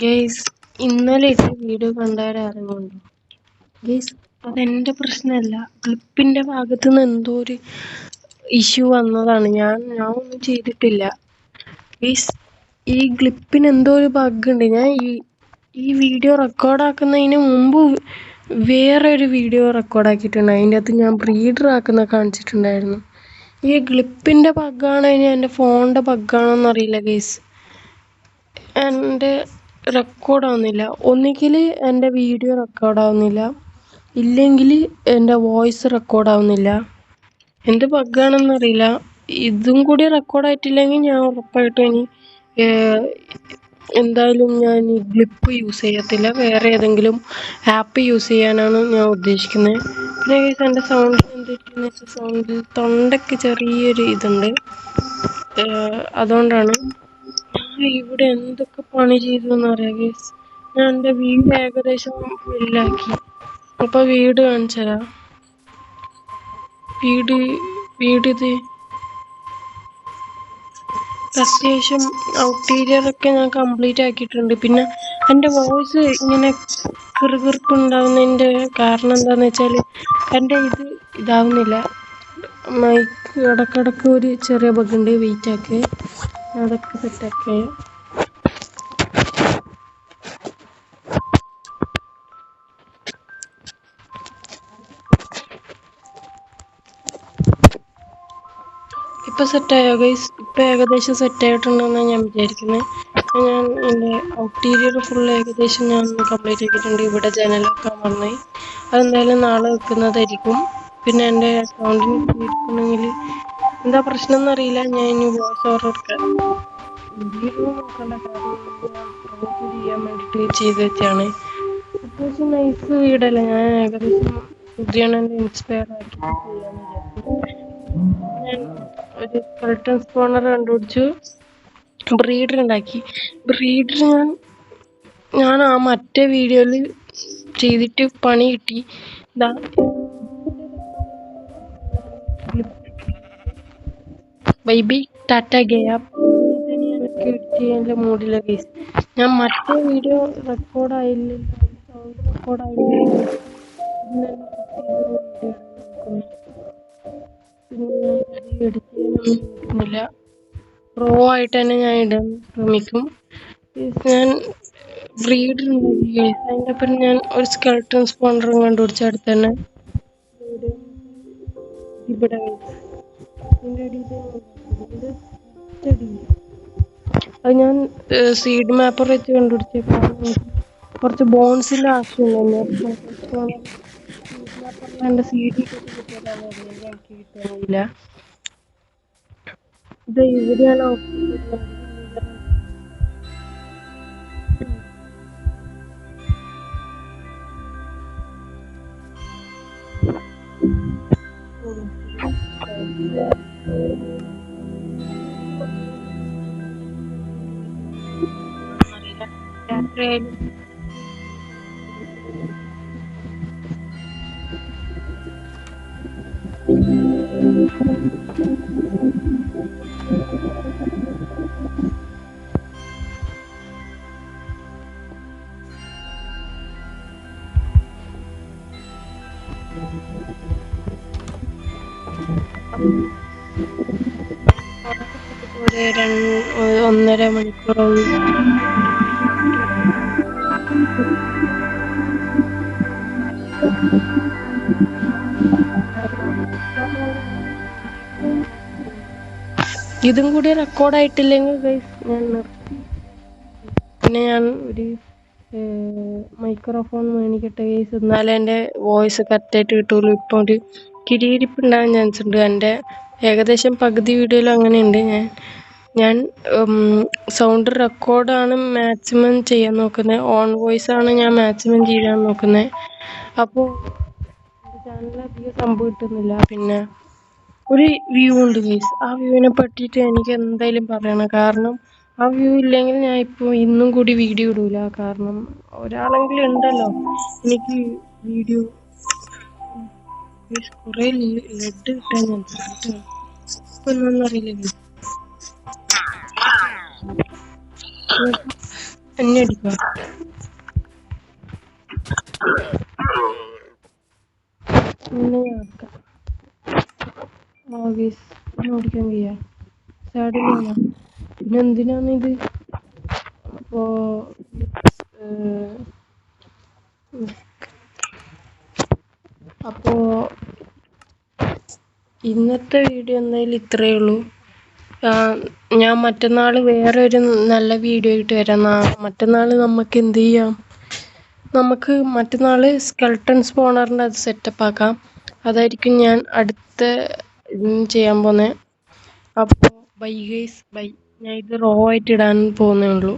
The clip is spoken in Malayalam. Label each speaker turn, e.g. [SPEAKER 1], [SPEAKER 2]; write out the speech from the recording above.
[SPEAKER 1] ഗെയ്സ്, ഇന്നലെ ഇട്ട വീഡിയോ കണ്ടവരറിഞ്ഞുണ്ടോ? ഗെയ്സ്, അതെന്റെ പ്രശ്നമല്ല. ക്ലിപ്പിന്റെ ഭാഗത്ത് നിന്ന് എന്തോ ഒരു ഇഷ്യൂ വന്നതാണ്. ഞാൻ ഒന്നും ചെയ്തിട്ടില്ല. ഗെയ്സ്, ഈ ക്ലിപ്പിന് എന്തോ ഒരു ബഗ് ഉണ്ട്. ഞാൻ ഈ വീഡിയോ റെക്കോർഡാക്കുന്നതിന് മുമ്പ് വേറെ ഒരു വീഡിയോ റെക്കോർഡാക്കിയിട്ടുണ്ട്. അതിൻ്റെ അകത്ത് ഞാൻ ബ്രീഡർ ആക്കുന്ന കാണിച്ചിട്ടുണ്ടായിരുന്നു. ഈ ക്ലിപ്പിന്റെ ബഗ്ഗാണോ ഇനി എൻ്റെ ഫോണിൻ്റെ ബഗ്ഗാണോ എന്നറിയില്ല ഗെയ്സ്. എൻ്റെ റെക്കോർഡാവുന്നില്ല. ഒന്നുകിൽ എൻ്റെ വീഡിയോ റെക്കോർഡാവുന്നില്ല, ഇല്ലെങ്കിൽ എൻ്റെ വോയിസ് റെക്കോർഡാവുന്നില്ല. എന്ത് ബഗ്ഗാണെന്നറിയില്ല. ഇതും കൂടി റെക്കോർഡായിട്ടില്ലെങ്കിൽ ഞാൻ ഉറപ്പായിട്ടും ഇനി എന്തായാലും ഞാൻ ഈ ഗ്ലിപ്പ് യൂസ് ചെയ്യത്തില്ല. വേറെ ഏതെങ്കിലും ആപ്പ് യൂസ് ചെയ്യാനാണ് ഞാൻ ഉദ്ദേശിക്കുന്നത്. പിന്നെ എൻ്റെ സൗണ്ട് എന്തെന്ന് വെച്ചാൽ സൗണ്ടിൽ തൊണ്ടയ്ക്ക് ചെറിയൊരു ഇതുണ്ട്. അതുകൊണ്ടാണ്. ഇവിടെ എന്തൊക്കെ പണി ചെയ്തു എന്നറിയാം ഗൈസ്. ഞാൻ എൻ്റെ വീട് ഏകദേശം ഫുള്ളാക്കി. അപ്പൊ വീട് കാണിച്ചുതരാം. വീടിത് അത്യാവശ്യം ഔട്ടീരിയർ ഒക്കെ ഞാൻ കംപ്ലീറ്റ് ആക്കിയിട്ടുണ്ട്. പിന്നെ എൻ്റെ വോയിസ് ഇങ്ങനെ കിറുകിറുപ്പുണ്ടാവുന്നതിൻ്റെ കാരണം എന്താണെന്ന് വെച്ചാൽ എൻ്റെ ഇതാവുന്നില്ല. മൈക്ക് ഇടക്കിടക്ക് ഒരു ചെറിയ ബഗ്ഗുണ്ട്. വെയിറ്റ് ആക്കി അതൊക്കെ സെറ്റാക്കി. ഇപ്പം സെറ്റായോ ഗൈസ്? ഇപ്പം ഏകദേശം സെറ്റായിട്ടുണ്ടെന്നാണ് ഞാൻ വിചാരിക്കുന്നത്. ഞാൻ എൻ്റെ ഔട്ടീരിയർ ഫുൾ ഏകദേശം ഞാൻ കംപ്ലീറ്റ് ആക്കിയിട്ടുണ്ട്. ഇവിടെ ജനലൊക്കെ വന്നേ. അതെന്തായാലും നാളെ വെക്കുന്നതായിരിക്കും. പിന്നെ എൻ്റെ സൗണ്ടിന് കേൾക്കണമെങ്കിൽ എന്താ പ്രശ്നം എന്നറിയില്ല. ഞാൻ ഇനി വോയിസ് ഓവർ എടുക്കാം. വീഡിയോ നോക്കേണ്ട കാര്യം പ്രൊമോട്ട് ചെയ്യാൻ വേണ്ടിയിട്ട് ചെയ്ത് വെച്ചാണ്. അത്യാവശ്യം നൈസ് വീടല്ല. ഞാൻ ഏകദേശം പുതിയാണ് ഇൻസ്പയർ ആക്കി ചെയ്യാന്ന് വിചാരിച്ചു. ഞാൻ ഒരു സ്കെൽട്ടൺ സ്പോണർ കണ്ടുപിടിച്ചു. ബ്രീഡർ ഉണ്ടാക്കി. ബ്രീഡർ ഞാൻ ആ മറ്റേ വീഡിയോയിൽ ചെയ്തിട്ട് പണി കിട്ടി. ബൈബി ടാറ്റ ഗയാ ചെയ്യാനുള്ള മൂഡിലെ കേസ്. ഞാൻ മറ്റേ വീഡിയോ റെക്കോർഡായില്ല, സൗണ്ട് റെക്കോർഡായില്ല. എഡിറ്റ് ചെയ്യാനൊന്നും നോക്കുന്നില്ല. റോ ആയിട്ട് തന്നെ ഞാൻ ഇടാൻ ശ്രമിക്കും. ഞാൻ ബ്രീഡർ ഉണ്ടാക്കി കേസ്. അതിൻ്റെ ഒപ്പം ഞാൻ ഒരു സ്കെൽട്ടൺ സ്പോണ്ടറും കണ്ടുപിടിച്ച അടുത്ത് തന്നെ ഇവിടെ അത് ഞാൻ സീഡ് മാപ്പർ വെച്ച് കണ്ടുപിടിച്ച. കാരണം കുറച്ച് ബോൺസിൻ്റെ ആവശ്യമുണ്ടല്ലോ. എൻ്റെ സീഡ് എനിക്ക് കിട്ടാനില്ല. ഇത് ഇവിടെയാണ് ഒരു 1.5 മണിക്കൂറോളം ഇതും കൂടി റെക്കോർഡായിട്ടില്ലെങ്കിൽ ഗൈസ് ഞാൻ നിർത്തി. പിന്നെ ഞാൻ ഒരു മൈക്രോഫോൺ മേടിക്കട്ടെ ഗൈസ്. എന്നാലേ എൻ്റെ വോയിസ് കറക്റ്റായിട്ട് കിട്ടുള്ളൂ. ഇപ്പോൾ ഒരു കിരിയിരിപ്പുണ്ടാകാൻ ചാൻസ് ഉണ്ട്. എൻ്റെ ഏകദേശം പകുതി വീഡിയോയിലും അങ്ങനെയുണ്ട്. ഞാൻ സൗണ്ട് റെക്കോർഡാണ് മാക്സിമം ചെയ്യാൻ നോക്കുന്നത്. ഓൺ വോയിസ് ആണ് ഞാൻ മാക്സിമം ചെയ്യാൻ നോക്കുന്നത്. അപ്പോൾ എൻ്റെ ചാനലിൽ അധികം സംഭവം കിട്ടുന്നില്ല. പിന്നെ ഒരു വ്യൂ ഉണ്ട് ഗൈസ്. ആ വ്യൂവിനെ പറ്റിയിട്ട് എനിക്ക് എന്തായാലും പറയണം. കാരണം ആ വ്യൂ ഇല്ലെങ്കിൽ ഞാൻ ഇപ്പോൾ ഇന്നും കൂടി വീഡിയോ ഇടൂല. കാരണം ഒരാളെങ്കിലും ഉണ്ടല്ലോ എനിക്ക് വീഡിയോ. കുറേ ലെഡ് കിട്ടാൻ ഞാൻ ഇപ്പം എന്നൊന്നും അറിയില്ല. എന്നെ അടിക്കാം. എന്നെ ആക്കാം. ഗൈസ് എന്നെ ഓടിക്കാൻ കഴിയാ. സാഡിലാണ്. പിന്നെ എന്തിനാണിത്? അപ്പോ അപ്പോ ഇന്നത്തെ വീഡിയോ എന്തായാലും ഇത്രയേ ഉള്ളൂ. ഞാൻ മറ്റന്നാൾ വേറെ ഒരു നല്ല വീഡിയോ ആയിട്ട് വരാം. മറ്റന്നാൾ നമുക്ക് എന്ത് ചെയ്യാം? നമുക്ക് മറ്റന്നാൾ സ്കെൽട്ടൺ സ്പോണറിൻ്റെ അത് സെറ്റപ്പ് ആക്കാം. അതായിരിക്കും ഞാൻ അടുത്ത ചെയ്യാൻ പോകുന്നത്. അപ്പോൾ ബൈ ഗൈസ്, ബൈ. ഞാൻ ഇത് റോ ആയിട്ട് ഇടാൻ പോകുന്നേ ഉള്ളൂ.